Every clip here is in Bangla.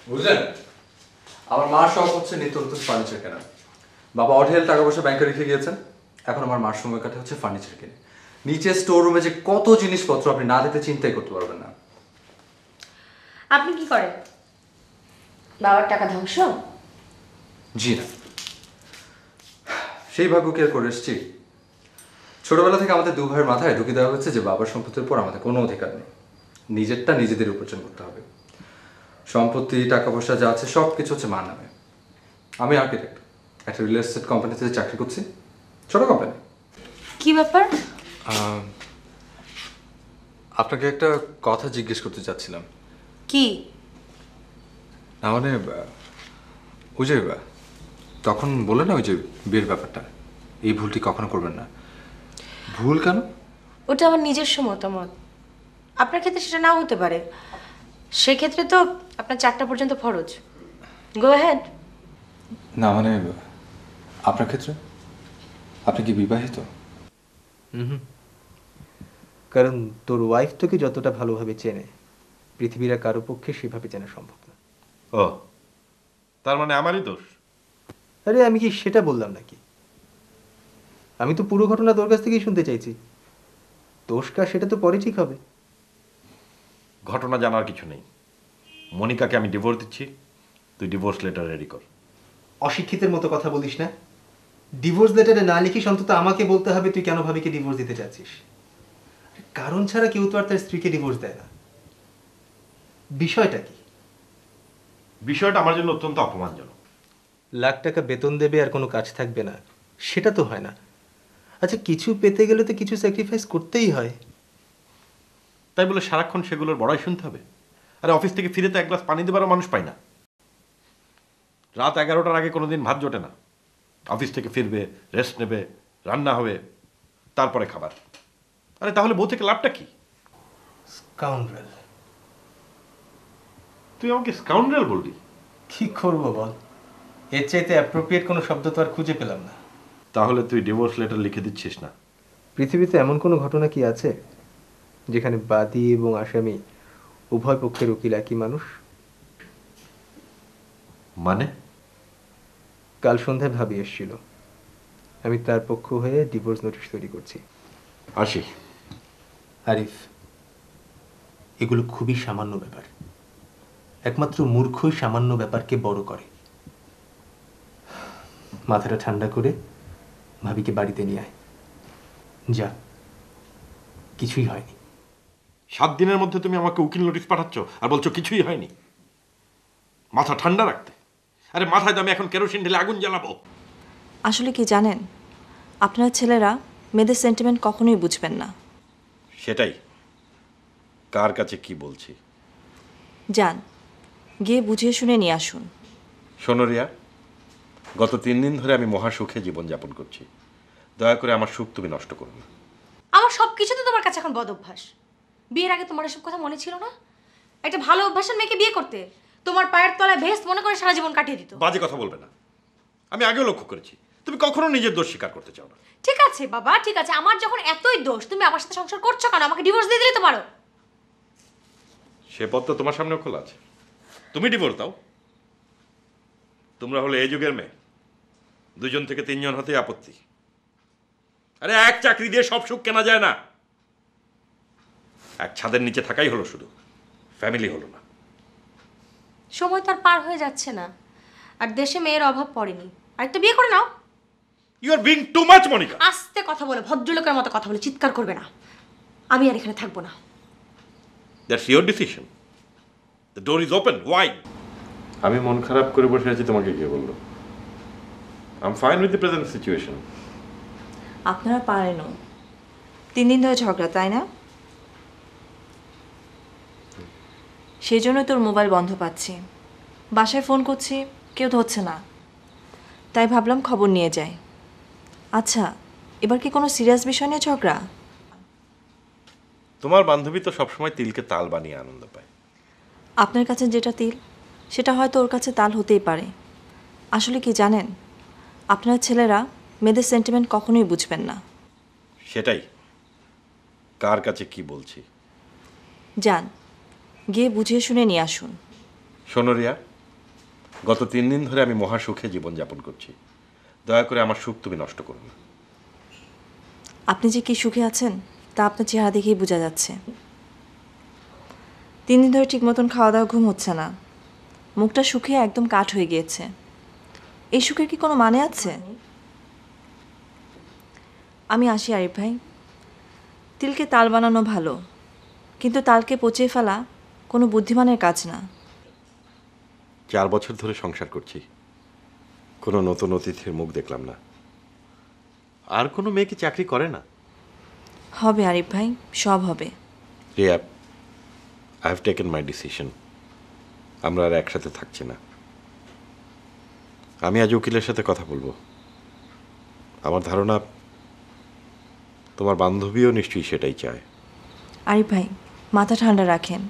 বুঝলেন, আমার মার শখ হচ্ছে নিত্য নতুন ফার্নিচার কেনা। বাবা অঢেল টাকা পয়সা ব্যাংকে রেখে গিয়েছেন, এখন আমার মার সময় কাটে হচ্ছে ফার্নিচার কিনে। নিচে স্টোর রুমে যে কত জিনিসপত্র আপনি না দেখতে চিন্তাই করতে পারবেন না। আপনি কি করেন? বাবার টাকা ধ্বংস? জি না, সেই ভাগ্য কি আর করে এসেছি। ছোটবেলা থেকে আমাদের দু ভাইয়ের মাথায় ঢুকিয়ে দেওয়া হয়েছে যে বাবার সম্পত্তির উপর আমাদের কোনো অধিকার নেই, নিজেরটা নিজেদের উপার্জন করতে হবে। সম্পত্তি টাকা পয়সা যা আছে সব কিছু হচ্ছে মার নামে। আমি আর্কিটেক্ট, একটা রিয়েল এস্টেট কোম্পানিতে চাকরি করছি, ছোট কোম্পানি। কি ব্যাপার? আপনাকে একটা কথা জিজ্ঞেস করতে চাচ্ছিলাম। কি? না মানে ওই যে তখন বলে না ওই যে বিয়ের ব্যাপারটা, এই ভুলটি কখনো করবেন না। ভুল কেন? ওটা আমার নিজস্ব মতামত, আপনার ক্ষেত্রে সেটা নাও হতে পারে। সেক্ষেত্রে তো আপনার 4টা পর্যন্ত ফরজ। Go ahead. না মানে আপনার ক্ষেত্রে আপনি কি বিবাহিত? কারণ তোর ওয়াইফ তোকে যতটা ভালোভাবে চেনে পৃথিবীর আর কারো পক্ষে সেভাবে চেনা সম্ভব না। ও, তার মানে আমারই দোষ? আরে আমি কি সেটা বললাম নাকি? আমি তো পুরো ঘটনা তোর কাছ থেকেই শুনতে চাইছি। দোষ কার সেটা তো পরে ঠিক হবে। ঘটনা জানার কিছু নেই। মনিকাকে আমি ডিভোর্স দিচ্ছি, তুই ডিভোর্স লেটার রেডি কর। অশিক্ষিতের মতো কথা বলিস না। ডিভোর্স লেটারে না লিখিস অন্তত আমাকে বলতে হবে তুই কেন ভাবিকে ডিভোর্স দিতে চাচ্ছিস। কারণ ছাড়া কেউ তো আর তার স্ত্রীকে ডিভোর্স দেয় না। বিষয়টা কি? বিষয়টা আমার জন্য অত্যন্ত অপমানজনক। লাখ টাকা বেতন দেবে আর কোনো কাজ থাকবে না, সেটা তো হয় না। আচ্ছা, কিছু পেতে গেলে তো কিছু স্যাক্রিফাইস করতেই হয়। তাই বলে সারাক্ষণ সেগুলোর বড়াই শুনতে হবে? আরে অফিস থেকে ফিরে তো এক গ্লাস পানি দেবারও মানুষ পাই না। রাত 11টার আগে কোনোদিন ভাত জোটে না। অফিস থেকে ফিরবে, রেস্ট নেবে, রান্না হবে, তারপরে খাবার। আরে তাহলে বউ থেকে লাভটা কি? স্কাউন্ড্রেল। তুই আমাকে স্কাউন্ড্রেল বললি? কি করবো বল, এর চাইতে অ্যাপ্রোপ্রিয়েট কোনো শব্দ তো আর খুঁজে পেলাম না। তাহলে তুই ডিভোর্স লেটার লিখে দিচ্ছিস না? পৃথিবীতে এমন কোনো ঘটনা কি আছে যেখানে বাদী এবং আসামি উভয় পক্ষের উকিল একই মানুষ? মানে? কাল সন্ধ্যায় ভাবি এসেছিল, আমি তার পক্ষ হয়ে ডিভোর্স নোটিশ তৈরি করছি। আসি। আরিফ, এগুলো খুবই সামান্য ব্যাপার। একমাত্র মূর্খই সামান্য ব্যাপারকে বড় করে। মাথাটা ঠান্ডা করে ভাবিকে বাড়িতে নিয়ে আয়। যা, কিছুই হয়নি। 7 দিনের মধ্যে তুমি আমাকে উকিল নোটিশ পাঠাচ্ছ আর বলছো কিছুই হয়নি? মাথা ঠান্ডা রাখতে। আরে মাথায় তো আমি এখন কেরোসিন ঢেলে আগুন জ্বালাবো। আসলে কি জানেন, আপনার ছেলেরা মেয়েদের সেন্টিমেন্ট কখনোই বুঝবেন না। সেটাই, কার কাছে কি বলছি। যান, গিয়ে বুঝিয়ে শুনে নিয়ে আসুন। শোনো রিয়া, গত 3 দিন ধরে আমি মহাসুখে জীবনযাপন করছি। দয়া করে আমার সুখ তুমি নষ্ট করো না। আমার সব কিছু তো তোমার কাছে এখন বদ অভ্যাস। বিয়ের আগে তোমার এসব কথা মনে ছিল না? একটা ভালো অভ্যাসের মেয়েকে বিয়ে করতে তোমার পায়ের তলায় ভেস্ট মনে করে সারা জীবন কাটিয়ে দিত। বাজে কথা বলবে না। আমি আগেও লক্ষ্য করেছি তুমি কখনো নিজের দোষ স্বীকার করতে চাও না। ঠিক আছে বাবা, ঠিক আছে, আমার যখন এতই দোষ তুমি আমার সাথে সংসার করছো কেন? আমাকে ডিভোর্স দিয়ে দিলে তো পারো। সে পথ তো তোমার সামনেও খোলা আছে, তুমি ডিভোর্স দাও। তোমরা হলে এই যুগের মেয়ে, 2 থেকে 3 জন হতে আপত্তি। আরে এক চাকরি দিয়ে সব সুখ কেনা যায় না। এক ছাদের নিচে থাকাই হলো শুধু, ফ্যামিলি হলো না। সময় তো আর পার হয়ে যাচ্ছে না, আর দেশে মেয়ের অভাব পড়েনি। আরেকটা বিয়ে করে নাও। You are being too much Monica. আস্তে কথা বলে, ভদ্রলোকের মতো কথা বলে, চিৎকার করবে না। আমি আর এখানে থাকবো না। That's your decision. The door is open wide. আমি মন খারাপ করে বসে আছি, তোমাকে কে বললো? I am fine with the present situation. আপনারা পারেনও। 3 দিন ধরে ঝগড়া, তাই না? সেই জন্যই তোর মোবাইল বন্ধ পাচ্ছি। বাসায় ফোন করছি, কেউ ধরছে না, তাই ভাবলাম খবর নিয়ে যাই। আচ্ছা, এবার কি কোনো সিরিয়াস বিষয় নিয়ে ঝগড়া? তোমার বান্ধবী তো সবসময় তিলকে তাল বানিয়ে আনন্দ পায়। আপনার কাছে যেটা তিল সেটা হয়তো ওর কাছে তাল হতেই পারে। আসলে কি জানেন, আপনার ছেলেরা মেয়েদের সেন্টিমেন্ট কখনোই বুঝবেন না। সেটাই, কার কাছে কি বলছি। যান, গিয়ে বুঝিয়ে শুনে নিয়ে আসুন। শোনো রিয়া, গত 3 দিন ধরে আমি মহাসুখে জীবনযাপন করছি। দয়া করে আমার সুখ তুমি নষ্ট করো না। আপনি যে কি সুখে আছেন তা আপনার চেহারা দেখেই বোঝা যাচ্ছে। 3 দিন ধরে ঠিক মতন খাওয়া দাওয়া, ঘুম হচ্ছে না, মুখটা শুকিয়ে একদম কাঠ হয়ে গিয়েছে। এই সুখের কি কোনো মানে আছে? আমি আসি আরিফ ভাই। তিলকে তাল বানানো ভালো, কিন্তু তালকে পচিয়ে ফেলা কোনো বুদ্ধিমানের কাজ না। 4 বছর ধরে সংসার করছি, কোনো নতুন অতিথির মুখ দেখলাম না। আর কোনো মেয়ে কি চাকরি করে না? হবে আরিফ ভাই, সব হবে। Riya, I have taken my decision. আমরা আর একসাথে থাকছি না। আমি আজ উকিলের সাথে কথা বলবো। আমার ধারণা তোমার বান্ধবীও নিশ্চয়ই সেটাই চায়। আরিফ ভাই, মাথা ঠান্ডা রাখেন।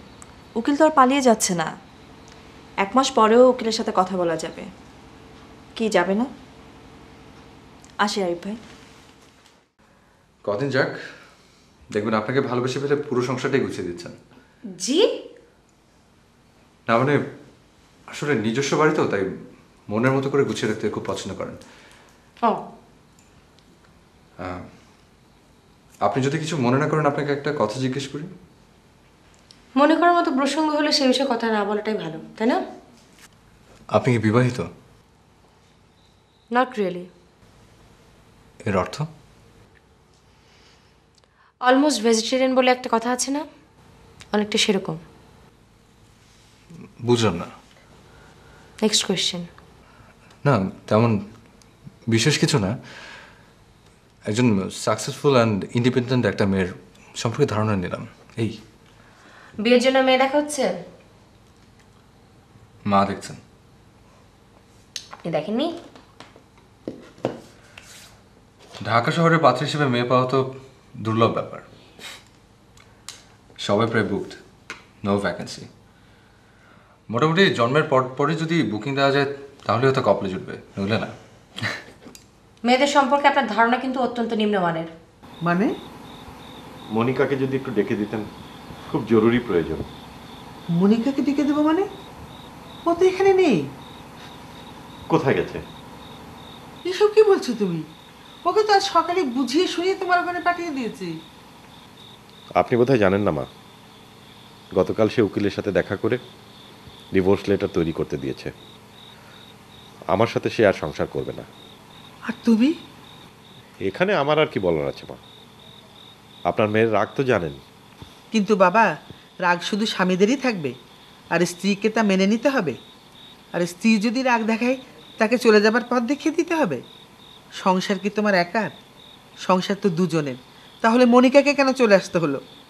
উকিল তো আর পালিয়ে যাচ্ছে না। 1 মাস পরেও উকিলের সাথে কথা বলা যাবে। কি যাবে না? আসি আরিফ ভাই। কদিন যাক, দেখবেন আপনাকে ভালোবেসে ফেলে পুরো সংসারটাই গুছিয়ে দিচ্ছেন। জি? না মানে আসলে নিজস্ব বাড়ি তো, তাই মনের মতো করে গুছিয়ে রাখতে খুব পছন্দ করেন। ও, আপনি যদি কিছু মনে না করেন, আপনাকে একটা কথা জিজ্ঞেস করি। মনে করার মতো প্রসঙ্গ হলে সে বিষয়ে কথা না বলাটাই ভালো, তাই না? আপনি কি বিবাহিত? Not really. এর অর্থ? অলমোস্ট ভেজিটেরিয়ান বলে একটা কথা আছে না, অনেকটা সেরকম। বুঝলাম না। Next question. না তেমন বিশেষ কিছু না, একজন সাকসেসফুল অ্যান্ড ইন্ডিপেন্ডেন্ট একটা মেয়ের সম্পর্কে ধারণা নিলাম, এই। বিয়ের জন্য মেয়ে দেখা হচ্ছে? মা দেখছেন? আপনি দেখেননি? ঢাকা শহরে পাত্র হিসেবে মেয়ে পাওয়া তো দুর্লভ ব্যাপার। সবাই প্রায় বুকড, নো ভ্যাকেন্সি। মোটামুটি জন্মের পরে যদি বুকিং দেওয়া যায় তাহলে হয়তো কপালে জুটবে, নইলে না। মেয়েদের সম্পর্কে আপনার ধারণা কিন্তু অত্যন্ত নিম্নমানের। মানে? মনিকাকে যদি একটু ডেকে দিতেন, খুব জরুরি প্রয়োজন। মনিকাকে ডেকে দেবো মানে? ও তো এখানে নেই। কোথায় গেছে? এসব কি বলছো তুমি? ওকে তো আজ সকালে বুঝিয়ে শুনিয়ে তোমার ওখানে পাঠিয়ে দিয়েছি। আপনি বোধহয় জানেন না মা, গতকাল সে উকিলের সাথে দেখা করে ডিভোর্স লেটার তৈরি করতে দিয়েছে। আমার সাথে সে আর সংসার করবে না। আর তুমি? এখানে আমার আর কি বলার আছে মা? আপনার মেয়ের রাগ তো জানেন। কিন্তু বাবা, রাগ শুধু স্বামীদেরই থাকবে, আর স্ত্রীকে তা মেনে নিতে হবে। আর স্ত্রী যদি রাগ দেখায়, তাকে চলে যাবার পথ দেখিয়ে দিতে হবে। সংসার কি তোমার একার? সংসার তো দুজনের। তাহলে মনিকাকে কেন চলে আসতে হলো?